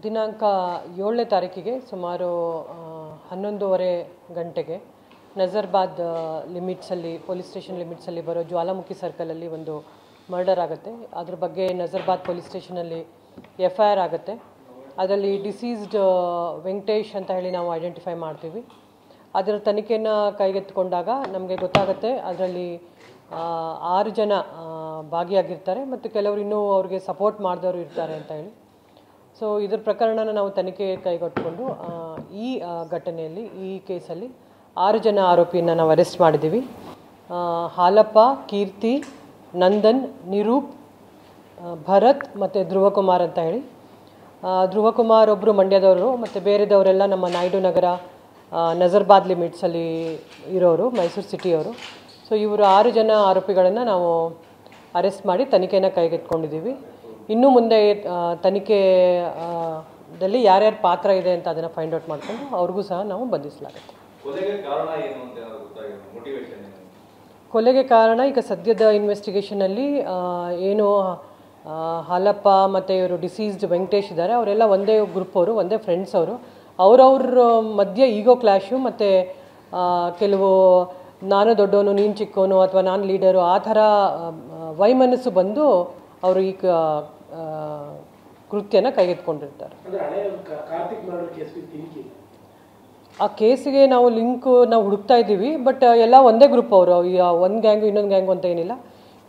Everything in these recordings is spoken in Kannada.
ದಿನಾಂಕ 7ನೇ ತಾರೀಕಿಗೆ ಸುಮಾರು 11:30 ಗಂಟೆಗೆ ನಜರ್ಬಾದ್ ಲಿಮಿಟ್ಸಲ್ಲಿ ಪೊಲೀಸ್ ಸ್ಟೇಷನ್ ಲಿಮಿಟ್ಸಲ್ಲಿ ಬರೋ ಜ್ವಾಲಾಮುಖಿ ಸರ್ಕಲಲ್ಲಿ ಒಂದು ಮರ್ಡರ್ ಆಗುತ್ತೆ. ಅದ್ರ ಬಗ್ಗೆ ನಜರ್ಬಾದ್ ಪೊಲೀಸ್ ಸ್ಟೇಷನಲ್ಲಿ FIR ಆಗುತ್ತೆ. ಅದರಲ್ಲಿ ಡಿಸೀಸ್ಡ್ ವೆಂಕಟೇಶ್ ಅಂತ ಹೇಳಿ ನಾವು ಐಡೆಂಟಿಫೈ ಮಾಡ್ತೀವಿ. ಅದರ ತನಿಖೆಯನ್ನು ಕೈಗೆತ್ತಿಕೊಂಡಾಗ ನಮಗೆ ಗೊತ್ತಾಗುತ್ತೆ ಅದರಲ್ಲಿ 6 ಜನ ಭಾಗಿಯಾಗಿರ್ತಾರೆ ಮತ್ತು ಕೆಲವರು ಇನ್ನೂ ಅವ್ರಿಗೆ ಸಪೋರ್ಟ್ ಮಾಡಿದವರು ಇರ್ತಾರೆ ಅಂತ ಹೇಳಿ. ಸೊ ಇದ್ರ ಪ್ರಕರಣನ ನಾವು ತನಿಖೆ ಕೈಗೆತ್ತಿಕೊಂಡು ಈ ಘಟನೆಯಲ್ಲಿ ಈ ಕೇಸಲ್ಲಿ 6 ಜನ ಆರೋಪಿಯನ್ನು ನಾವು ಅರೆಸ್ಟ್ ಮಾಡಿದ್ದೀವಿ. ಹಾಲಪ್ಪ, ಕೀರ್ತಿ, ನಂದನ್, ನಿರೂಪ್, ಭರತ್ ಮತ್ತು ಧ್ರುವಕುಮಾರ್ ಅಂತ ಹೇಳಿ. ಧ್ರುವಕುಮಾರ್ ಒಬ್ಬರು ಮಂಡ್ಯದವರು ಮತ್ತು ಬೇರೆದವರೆಲ್ಲ ನಮ್ಮ ನಾಯ್ಡು ನಗರ ನಜರ್ಬಾದ್ ಲಿಮಿಟ್ಸಲ್ಲಿ ಇರೋರು, ಮೈಸೂರು ಸಿಟಿಯವರು. ಸೊ ಇವರು 6 ಜನ ಆರೋಪಿಗಳನ್ನು ನಾವು ಅರೆಸ್ಟ್ ಮಾಡಿ ತನಿಖೆಯನ್ನು ಕೈಗೆತ್ತಿಕೊಂಡಿದ್ದೀವಿ. ಇನ್ನು ಮುಂದೆ ತನಿಖೆಯಲ್ಲಿ ಯಾರ್ಯಾರ ಪಾತ್ರ ಇದೆ ಅಂತ ಅದನ್ನು ಫೈಂಡ್ ಔಟ್ ಮಾಡಿಕೊಂಡು ಅವ್ರಿಗೂ ಸಹ ನಾವು ಬಂಧಿಸಲಾಗುತ್ತೆ. ಕೊಲೆಗೆ ಕಾರಣ ಈಗ ಸದ್ಯದ ಇನ್ವೆಸ್ಟಿಗೇಷನಲ್ಲಿ ಏನು ಹಾಲಪ್ಪ ಮತ್ತು ಇವರು ಡಿಸೀಸ್ಡ್ ವೆಂಕಟೇಶ್ ಇದ್ದಾರೆ, ಅವರೆಲ್ಲ ಒಂದೇ ಗ್ರೂಪ್ ಅವರು, ಒಂದೇ ಫ್ರೆಂಡ್ಸ್ ಅವರು. ಅವ್ರವ್ರ ಮಧ್ಯೆ ಈಗೋ ಕ್ಲ್ಯಾಶು ಮತ್ತು ಕೆಲವು ನಾನು ದೊಡ್ಡವನು ನೀನು ಚಿಕ್ಕವನು ಅಥವಾ ನಾನು ಲೀಡರು ಆ ಥರ ವೈಮನಸ್ಸು ಬಂದು ಅವರು ಈ ಕೃತ್ಯನ ಕೈಗೆತ್ತಿಕೊಂಡಿರ್ತಾರೆ. ಆ ಕೇಸಿಗೆ ನಾವು ನಾವು ಹುಡುಕ್ತಾ ಇದ್ದೀವಿ. ಬಟ್ ಎಲ್ಲ ಒಂದೇ ಗ್ರೂಪ್ ಅವರು, ಒಂದು ಗ್ಯಾಂಗು ಇನ್ನೊಂದು ಗ್ಯಾಂಗು ಅಂತ ಏನಿಲ್ಲ.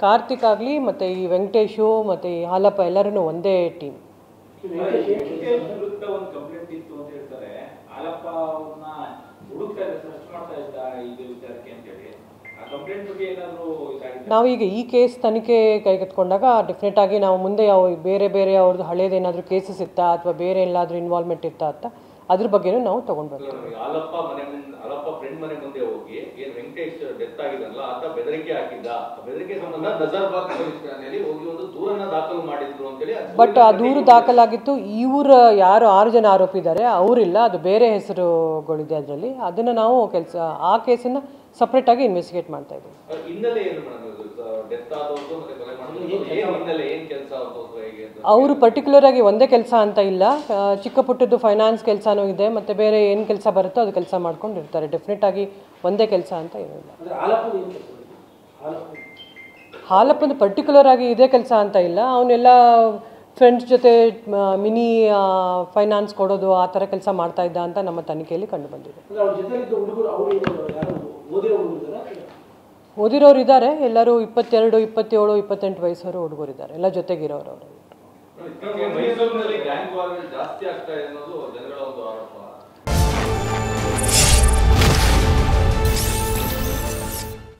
ಕಾರ್ತಿಕ್ ಆಗಲಿ ಮತ್ತು ಈ ವೆಂಕಟೇಶು ಮತ್ತು ಈ ಹಾಲಪ್ಪ ಎಲ್ಲರೂ ಒಂದೇ ಟೀಮ್. ನಾವೀಗ ಈ ಕೇಸ್ ತನಿಖೆ ಕೈಗೆತ್ತಿಕೊಂಡಾಗ ಡೆಫಿನೆಟ್ ಆಗಿ ನಾವು ಮುಂದೆ ಬೇರೆ ಅವ್ರದ್ದು ಹಳೇದೇನಾದರೂ ಕೇಸಸ್ ಇತ್ತಾ ಅಥವಾ ಬೇರೆ ಎಲ್ಲಾದರೂ ಇನ್ವಾಲ್ವ್ಮೆಂಟ್ ಇತ್ತಾ ಅಂತ ಅದ್ರ ಬಗ್ಗೆನೂ ನಾವು ತಗೊಂಡು ಬರ್ತೀವಿ. ಬಟ್ ಆ ದೂರು ದಾಖಲಾಗಿತ್ತು. ಇವರು ಯಾರು 6 ಜನ ಆರೋಪಿ ಇದ್ದಾರೆ ಅವರಿಲ್ಲ, ಅದು ಬೇರೆ ಹೆಸರುಗಳಿದೆ ಅದರಲ್ಲಿ. ಅದನ್ನು ನಾವು ಆ ಕೇಸನ್ನು ಸಪ್ರೇಟಾಗಿ ಇನ್ವೆಸ್ಟಿಗೇಟ್ ಮಾಡ್ತಾ ಇದ್ದೀವಿ. ಅವರು ಪರ್ಟಿಕ್ಯುಲರ್ ಆಗಿ ಒಂದೇ ಕೆಲಸ ಅಂತ ಇಲ್ಲ, ಚಿಕ್ಕ ಪುಟ್ಟದ್ದು ಫೈನಾನ್ಸ್ ಕೆಲಸನೂ ಇದೆ ಮತ್ತು ಬೇರೆ ಏನು ಕೆಲಸ ಬರುತ್ತೋ ಅದು ಕೆಲಸ ಮಾಡ್ಕೊಂಡಿರ್ತಾರೆ. ಡೆಫಿನೆಟ್ ಆಗಿ ಒಂದೇ ಕೆಲಸ ಅಂತ ಏನಿಲ್ಲ. ಹಾಲಪ್ಪಂದು ಪರ್ಟಿಕ್ಯುಲರ್ ಆಗಿ ಇದೇ ಕೆಲಸ ಅಂತ ಇಲ್ಲ, ಅವನ್ನೆಲ್ಲ ಫ್ರೆಂಡ್ಸ್ ಜೊತೆ ಮಿನಿ ಫೈನಾನ್ಸ್ ಕೊಡೋದು ಆ ಥರ ಕೆಲಸ ಮಾಡ್ತಾ ಇದ್ದ ಅಂತ ನಮ್ಮ ತನಿಖೆಯಲ್ಲಿ ಕಂಡು ಬಂದಿದೆ. ಓದಿರೋರು ಇದ್ದಾರೆ, ಎಲ್ಲರೂ 22, 27, 28 ವಯಸ್ಸವರು ಹುಡುಗರಿದ್ದಾರೆ, ಎಲ್ಲ ಜೊತೆಗಿರೋರು ಅವರು.